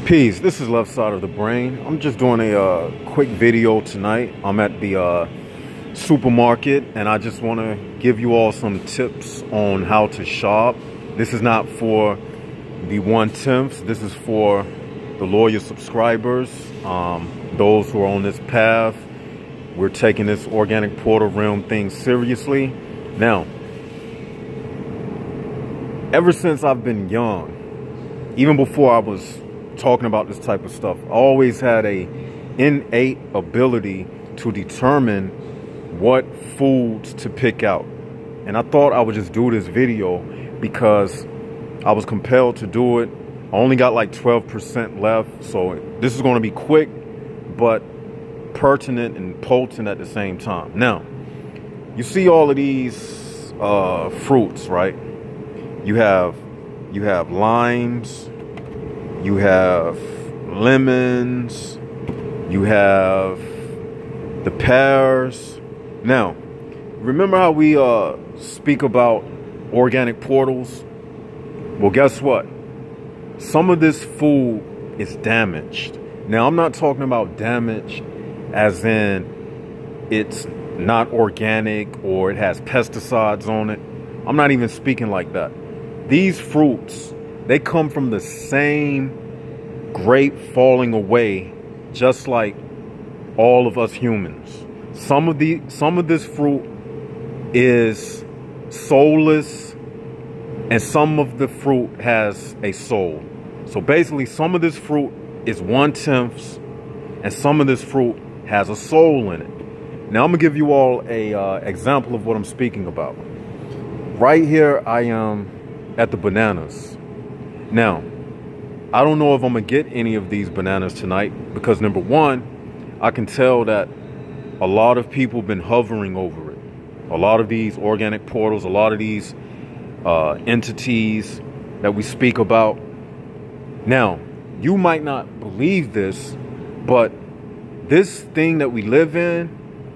Peace, this is Left Side of the Brain. I'm just doing a quick video tonight. I'm at the supermarket and I just want to give you all some tips on how to shop. This is not for the 1/10. This is for the loyal subscribers, those who are on this path. We're taking this organic portal realm thing seriously. Now, ever since I've been young, even before I was talking about this type of stuff, I always had a innate ability to determine what foods to pick out. And I thought I would just do this video because I was compelled to do it. I only got like 12% left, so this is going to be quick but pertinent and potent at the same time. Now, you see all of these fruits, right? You have limes, you have lemons, you have the pears. Now, remember how we speak about organic portals? Well, guess what? Some of this food is damaged. Now, I'm not talking about damage as in it's not organic or it has pesticides on it. I'm not even speaking like that. These fruits, they come from the same grape falling away, just like all of us humans. Some of this fruit is soulless, and some of the fruit has a soul. So basically, some of this fruit is 1/10, and some of this fruit has a soul in it. Now I'm gonna give you all a example of what I'm speaking about. Right here, I am at the bananas. Now, I don't know if I'm gonna get any of these bananas tonight because number one, I can tell that a lot of people have been hovering over it. A lot of these organic portals, a lot of these entities that we speak about. Now, you might not believe this, but this thing that we live in,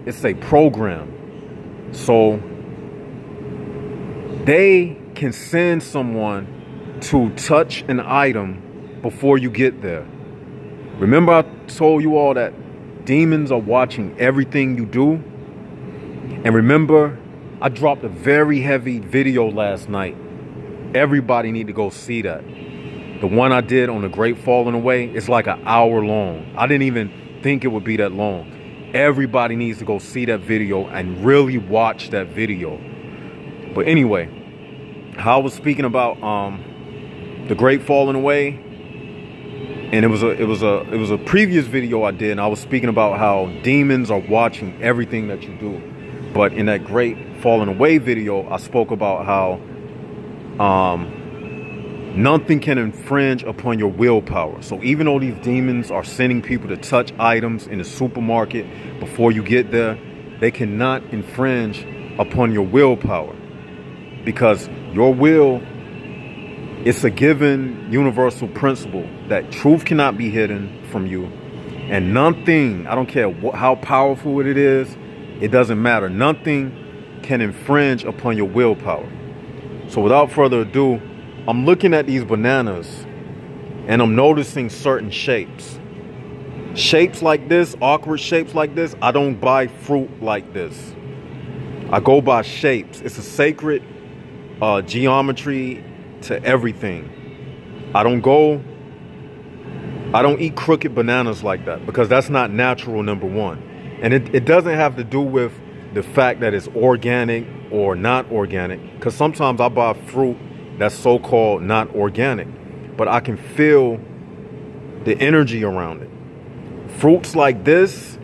it's a program. So they can send someone to touch an item before you get there. Remember I told you all that demons are watching everything you do? And remember, I dropped a very heavy video last night. Everybody need to go see that. The one I did on the grape falling away, it's like an hour long. I didn't even think it would be that long. Everybody needs to go see that video and really watch that video. But anyway, how I was speaking about the grape falling away, and it was a previous video I did, and I was speaking about how demons are watching everything that you do. But in that grape falling away video, I spoke about how nothing can infringe upon your willpower. So even though these demons are sending people to touch items in the supermarket before you get there, they cannot infringe upon your willpower, because your will, it's a given universal principle that truth cannot be hidden from you, and nothing, I don't care how powerful it is, it doesn't matter, nothing can infringe upon your willpower. So without further ado, I'm looking at these bananas and I'm noticing certain shapes. Shapes like this, awkward shapes like this, I don't buy fruit like this. I go by shapes. It's a sacred geometry to everything. I don't eat crooked bananas like that because that's not natural, number one. And it doesn't have to do with the fact that it's organic or not organic, because sometimes I buy fruit that's so-called not organic, but I can feel the energy around it. Fruits like this,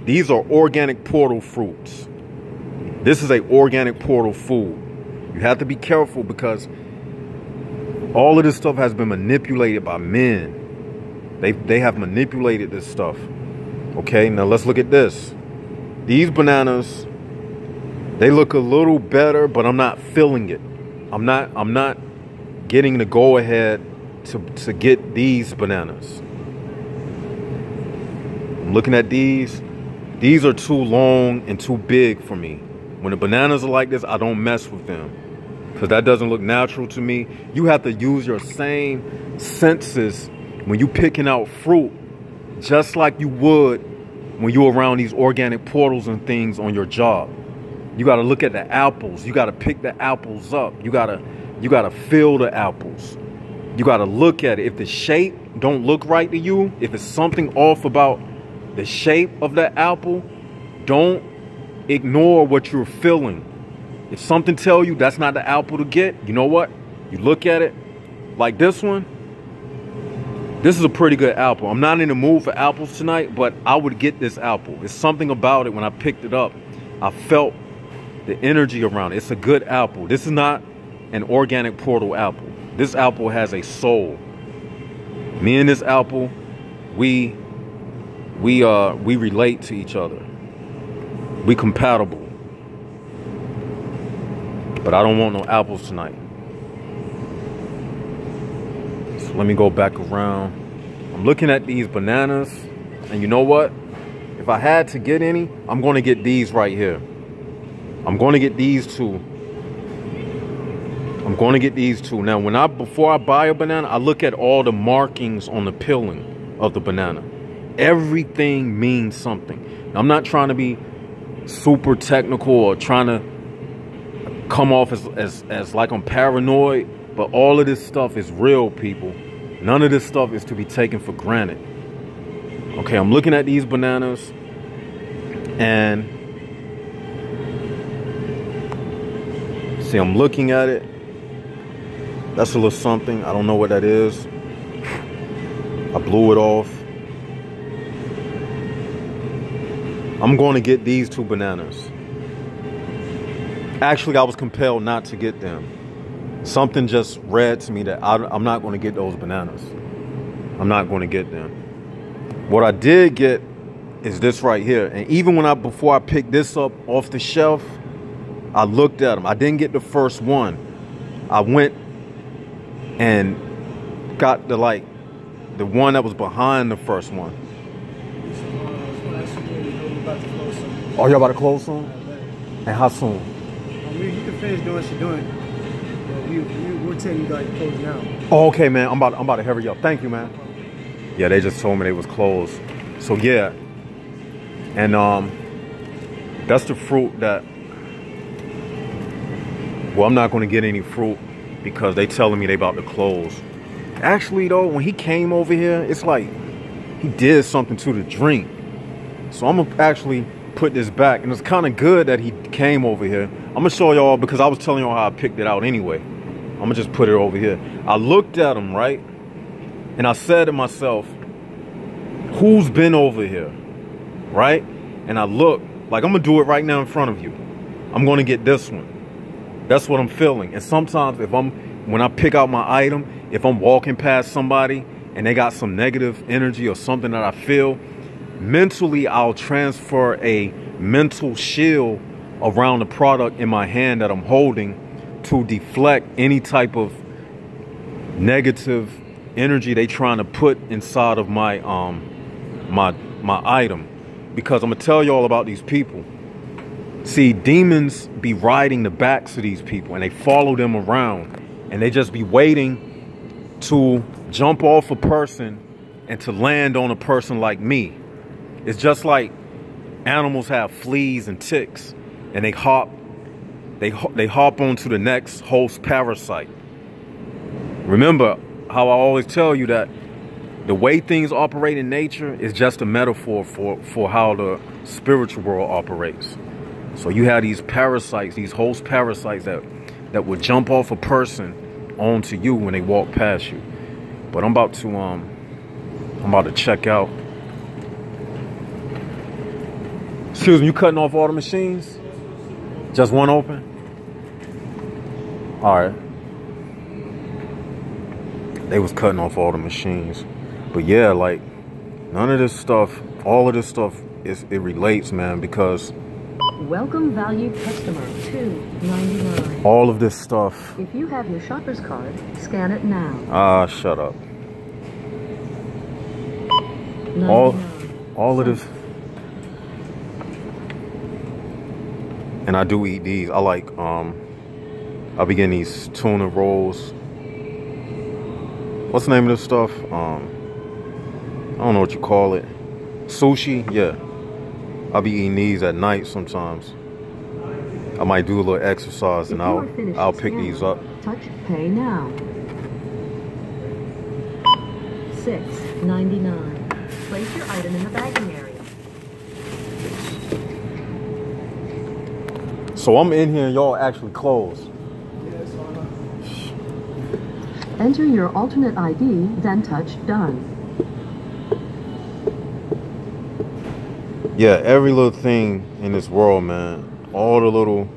these are organic portal fruits. This is a organic portal food. You have to be careful because all of this stuff has been manipulated by men. They have manipulated this stuff. Okay, now let's look at this. These bananas, they look a little better, but I'm not feeling it. I'm not getting the go ahead to get these bananas. I'm looking at these. These are too long and too big for me. When the bananas are like this, I don't mess with them. because that doesn't look natural to me. You have to use your same senses when you picking out fruit, just like you would when you're around these organic portals and things on your job. You got to look at the apples. You got to pick the apples up. You got to feel the apples. You got to look at it. If the shape don't look right to you, if it's something off about the shape of the apple, don't ignore what you're feeling. If something tell you that's not the apple to get, you know what? You look at it like this one. This is a pretty good apple. I'm not in the mood for apples tonight, but I would get this apple. It's something about it when I picked it up. I felt the energy around it. It's a good apple. This is not an organic portal apple. This apple has a soul. Me and this apple, we relate to each other. We compatible. But I don't want no apples tonight. So let me go back around. I'm looking at these bananas, and you know what? If I had to get any, I'm going to get these right here. I'm going to get these two. I'm going to get these two. Now, before I buy a banana, I look at all the markings on the peeling of the banana. Everything means something. Now, I'm not trying to be super technical or trying to come off as like I'm paranoid, but all of this stuff is real, people. None of this stuff is to be taken for granted. Okay, I'm looking at these bananas, and see, I'm looking at it. That's a little something. I don't know what that is. I blew it off. I'm going to get these two bananas. Actually, I was compelled not to get them. Something just read to me that I'm not going to get those bananas. I'm not going to get them. What I did get is this right here. And even before I picked this up off the shelf, I looked at them. I didn't get the first one. I went and got the one that was behind the first one. Oh, y'all about to close soon? And how soon? You can finish doing what you're doing. We're telling you guys to close now. Oh, okay, man. I'm about to hurry up. Thank you, man. Yeah, they just told me they was closed. So yeah, and that's the fruit that. Well, I'm not going to get any fruit because they telling me they about to close. Actually, though, when he came over here, it's like he did something to the drink. So I'm gonna actually put this back, and it's kind of good that he came over here. I'm gonna show y'all because I was telling y'all how I picked it out anyway. I'm gonna just put it over here. I looked at him, right, and I said to myself, who's been over here, right? And I look like I'm gonna do it right now in front of you. I'm gonna get this one. That's what I'm feeling. And sometimes when I pick out my item, if I'm walking past somebody and they got some negative energy or something that I feel, mentally I'll transfer a mental shield around the product in my hand that I'm holding to deflect any type of negative energy they trying to put inside of my my item. Because I'm gonna tell y'all about these people. See, demons be riding the backs of these people, and they follow them around, and they just be waiting to jump off a person and to land on a person like me. It's just like animals have fleas and ticks, and they hop onto the next host parasite. Remember how I always tell you that the way things operate in nature is just a metaphor for how the spiritual world operates. So you have these parasites, these host parasites that will jump off a person onto you when they walk past you. But I'm about to check out. Excuse me, you cutting off all the machines? Just one open? All right. They was cutting off all the machines. But yeah, like, none of this stuff, all of this stuff, it relates, man, because welcome valued customer $2.99. all of this stuff. If you have your shopper's card, scan it now. Ah, shut up. All of this. And I do eat these. I like I'll be getting these tuna rolls. What's the name of this stuff? don't know what you call it. Sushi, yeah. I'll be eating these at night sometimes. I might do a little exercise and I'll pick these up. Touch pay now. $6.99. Place your item in the bagging area. So I'm in here and y'all actually closed. Enter your alternate ID, then touch done. Yeah, every little thing in this world, man. All the little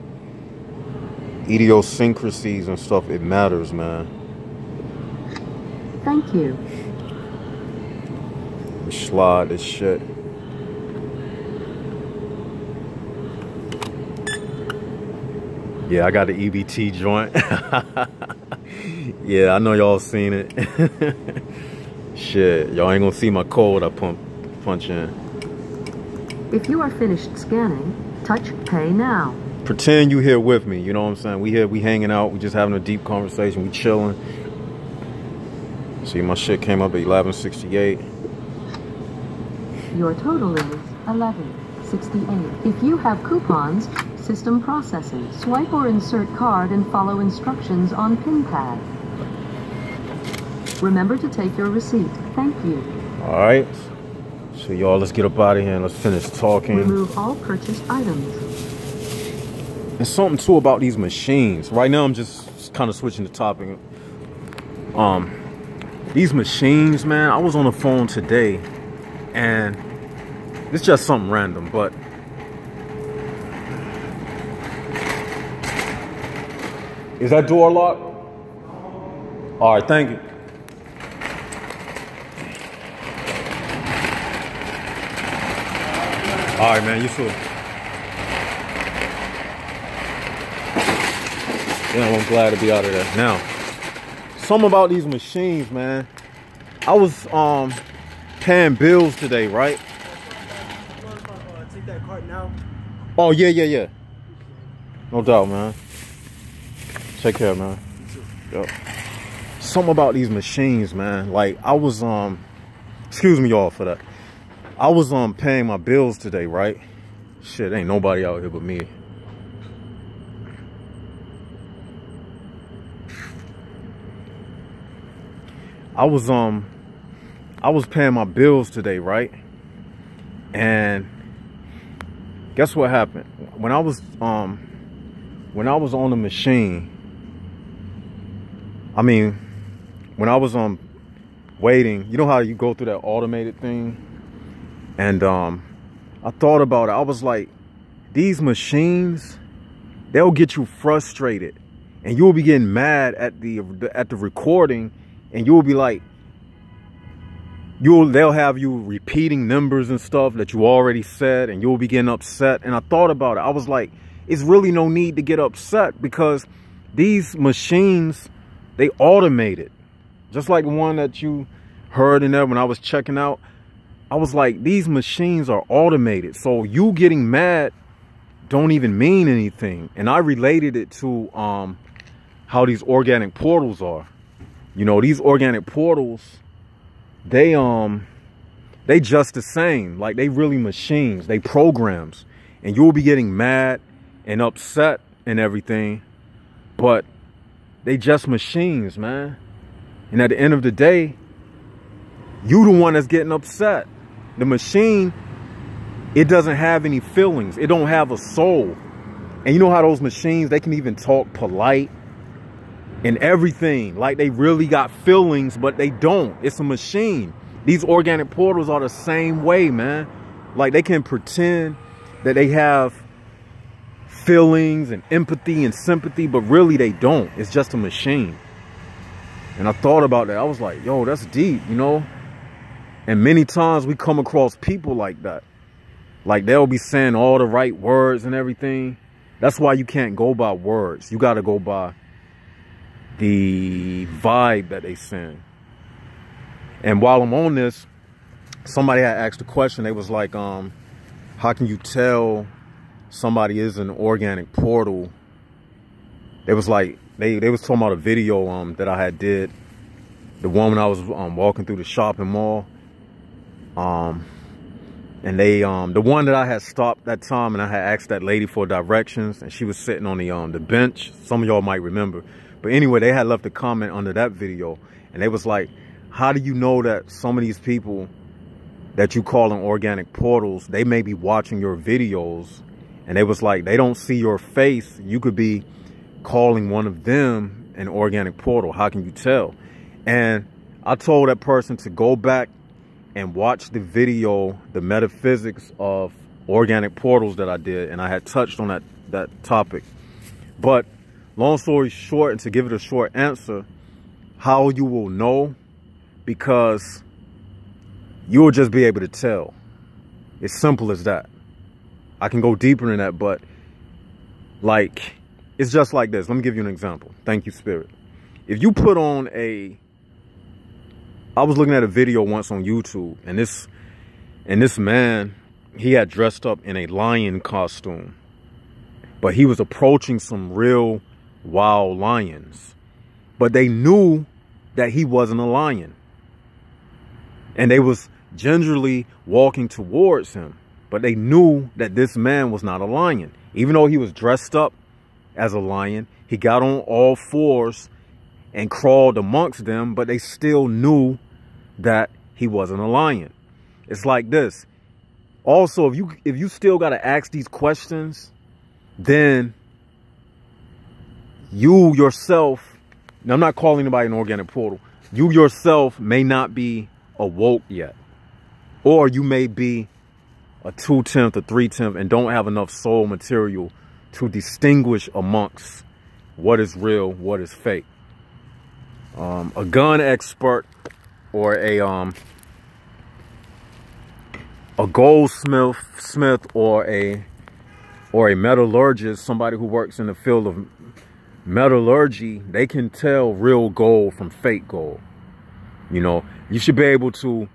idiosyncrasies and stuff, it matters, man. Thank you. Slide this shit. Yeah, I got the EBT joint. Yeah, I know y'all seen it. Shit, y'all ain't gonna see my code I punch in. If you are finished scanning, touch pay now. Pretend you here with me, you know what I'm saying? We here, we hanging out, we just having a deep conversation, we chilling. See, my shit came up at 1168. Your total is 1168. If you have coupons, system processing. Swipe or insert card and follow instructions on pin pad. Remember to take your receipt. Thank you. All right. So y'all, let's get up out of here and let's finish talking. Remove all purchased items. There's something too about these machines. Right now I'm just kind of switching the topic. These machines, man, I was on the phone today and it's just something random, but is that door locked? All right, thank you. All right, man, you too. Yeah, I'm glad to be out of there. Now, something about these machines, man. I was paying bills today, right? Take that card now. Oh, yeah. No doubt, man. Take care, man. Yep. Something about these machines, man. Like, I was, excuse me, y'all, for that. I was, paying my bills today, right? Shit, ain't nobody out here but me. I was paying my bills today, right? And guess what happened? When I was on the machine, I mean, when I was waiting, you know how you go through that automated thing? And I thought about it. I was like, these machines, they'll get you frustrated and you'll be getting mad at the recording, and you'll be like, they'll have you repeating numbers and stuff that you already said, and you'll be getting upset. And I thought about it. I was like, it's really no need to get upset because these machines, they automate it. Just like the one that you heard in there when I was checking out. I was like, these machines are automated. So you getting mad don't even mean anything. And I related it to how these organic portals are. You know, these organic portals, they just the same. Like, they really machines, they programs, and you'll be getting mad and upset and everything, but they just machines, man. And at the end of the day, you the one that's getting upset. The machine, it doesn't have any feelings. It don't have a soul. And you know how those machines, they can even talk polite and everything, like they really got feelings, but they don't. It's a machine. These organic portals are the same way, man. Like, they can pretend that they have feelings and empathy and sympathy, but really they don't. It's just a machine. And I thought about that. I was like, yo, that's deep, you know? And many times we come across people like that. Like, they'll be saying all the right words and everything. That's why you can't go by words. You got to go by the vibe that they send. And while I'm on this, somebody had asked a question. They was like, how can you tell somebody is an organic portal? They was like, they was talking about a video that I had did, the one when I was walking through the shopping mall. And they, the one that I had stopped that time, and I had asked that lady for directions, and she was sitting on the bench. Some of y'all might remember. But anyway, they had left a comment under that video, and they was like, how do you know that some of these people that you call in organic portals, they may be watching your videos, and they was like, they don't see your face. You could be calling one of them an organic portal. How can you tell? And I told that person to go back and watch the video, the metaphysics of organic portals that I did, and I had touched on that topic. But long story short, and to give it a short answer, how you will know, because you'll just be able to tell. It's simple as that. I can go deeper than that, but like, it's just like this. Let me give you an example. Thank you, Spirit. If you put on I was looking at a video once on YouTube, and this man, he had dressed up in a lion costume, but he was approaching some real wild lions, but they knew that he wasn't a lion, and they was gingerly walking towards him, but they knew that this man was not a lion. Even though he was dressed up as a lion, he got on all fours and crawled amongst them, but they still knew that he wasn't a lion. It's like this. Also, if you still got to ask these questions, then you yourself, now I'm not calling anybody an organic portal, you yourself may not be awoke yet, or you may be a 2/10 or 3/10 and don't have enough soul material to distinguish amongst what is real, what is fake. A gun expert or a goldsmith or a metallurgist, somebody who works in the field of metallurgy, they can tell real gold from fake gold. You know, you should be able to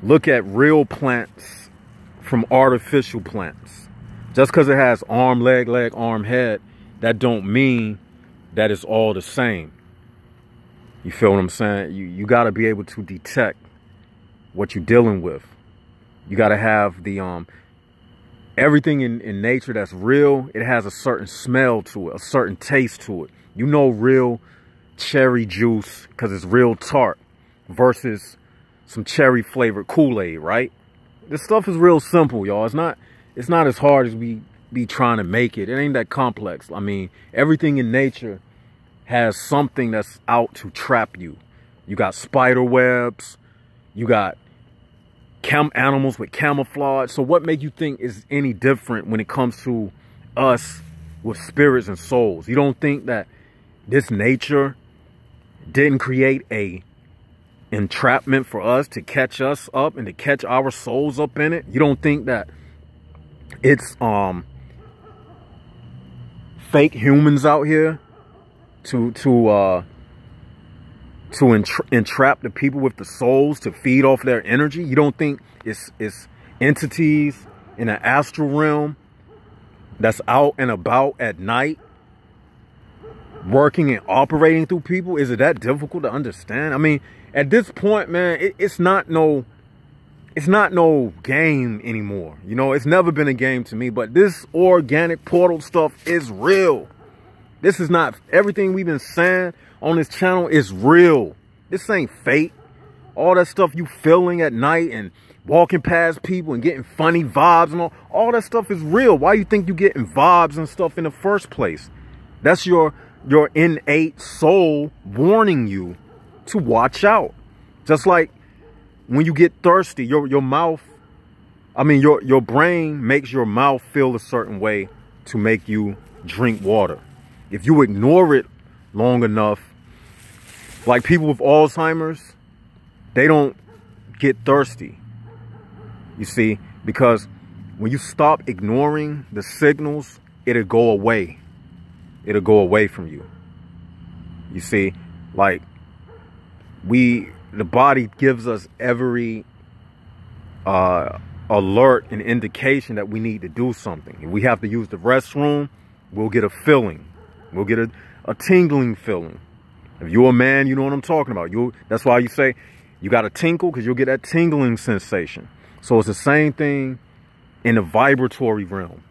look at real plants from artificial plants. Just because it has arm, leg, arm, head, that don't mean that it's all the same. You feel what I'm saying? You got to be able to detect what you're dealing with. You got to have the everything in nature that's real. It has a certain smell to it, a certain taste to it. You know, real cherry juice because it's real tart versus some cherry flavored Kool-Aid, right? This stuff is real simple, y'all. It's not as hard as we be trying to make it. It ain't that complex. I mean, everything in nature has something that's out to trap you. You got spider webs, you got animals with camouflage. So what make you think is any different when it comes to us with spirits and souls? You don't think that this nature didn't create a entrapment for us to catch us up and to catch our souls up in it? You don't think that it's fake humans out here to entrap the people with the souls to feed off their energy? You don't think it's entities in an astral realm that's out and about at night working and operating through people? Is it that difficult to understand? I mean, at this point, man, it's not no game anymore. You know, it's never been a game to me, but this organic portal stuff is real. This is not, everything we've been saying on this channel is real. This ain't fake. All that stuff you feeling at night and walking past people and getting funny vibes and all that stuff is real. Why you think you getting vibes and stuff in the first place? That's your innate soul warning you to watch out. Just like when you get thirsty, your mouth, I mean, your brain makes your mouth feel a certain way to make you drink water. If you ignore it long enough, like people with Alzheimer's, they don't get thirsty. You see, because when you stop ignoring the signals, it'll go away. It'll go away from you. You see, like the body gives us every alert and indication that we need to do something. If we have to use the restroom, we'll get a feeling. We'll get a tingling feeling. If you're a man, you know what I'm talking about. That's why you say You got to tinkle because you'll get that tingling sensation. So it's the same thing in the vibratory realm.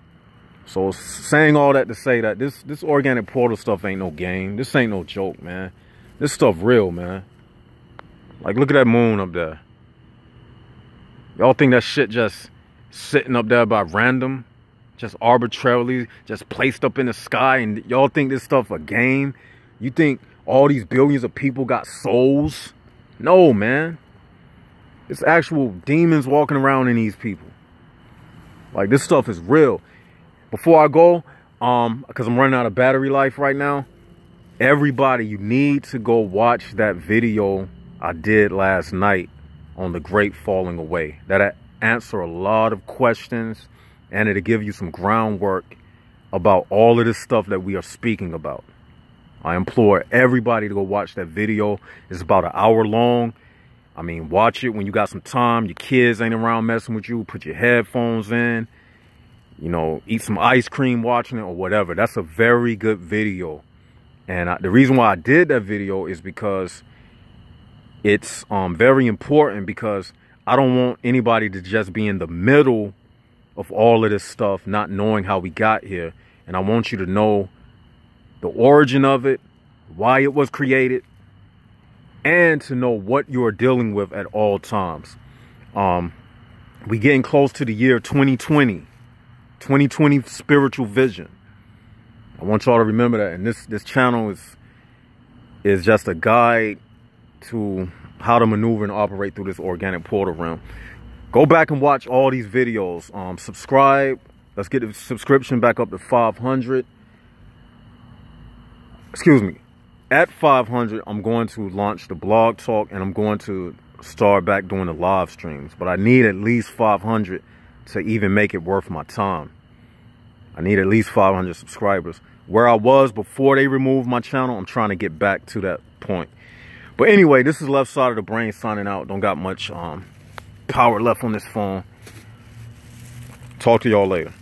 So saying all that to say that this organic portal stuff ain't no game. This ain't no joke, man. This stuff real, man. Like, look at that moon up there. Y'all think that shit just sitting up there by random? Just arbitrarily just placed up in the sky, and y'all think this stuff a game? You think all these billions of people got souls? No, man. It's actual demons walking around in these people. Like, this stuff is real. Before I go, because I'm running out of battery life right now, everybody, you need to go watch that video I did last night on the great falling away. That'll answer a lot of questions, and it'll give you some groundwork about all of this stuff that we are speaking about. I implore everybody to go watch that video. It's about an hour long. I mean, watch it when you got some time. Your kids ain't around messing with you. Put your headphones in. You know, eat some ice cream watching it or whatever. That's a very good video. And the reason why I did that video is because it's very important, because I don't want anybody to just be in the middle of all of this stuff, not knowing how we got here. And I want you to know the origin of it, why it was created, and to know what you are dealing with at all times. We getting close to the year 2020 spiritual vision. I want y'all to remember that. And this channel is just a guide to how to maneuver and operate through this organic portal realm. Go back and watch all these videos. Subscribe. Let's get the subscription back up to 500. Excuse me. At 500, I'm going to launch the blog talk, and I'm going to start back doing the live streams. But I need at least 500 to even make it worth my time. I need at least 500 subscribers. Where I was before they removed my channel, I'm trying to get back to that point. But anyway, this is Left Side of the Brain signing out. Don't got much power left on this phone. Talk to y'all later.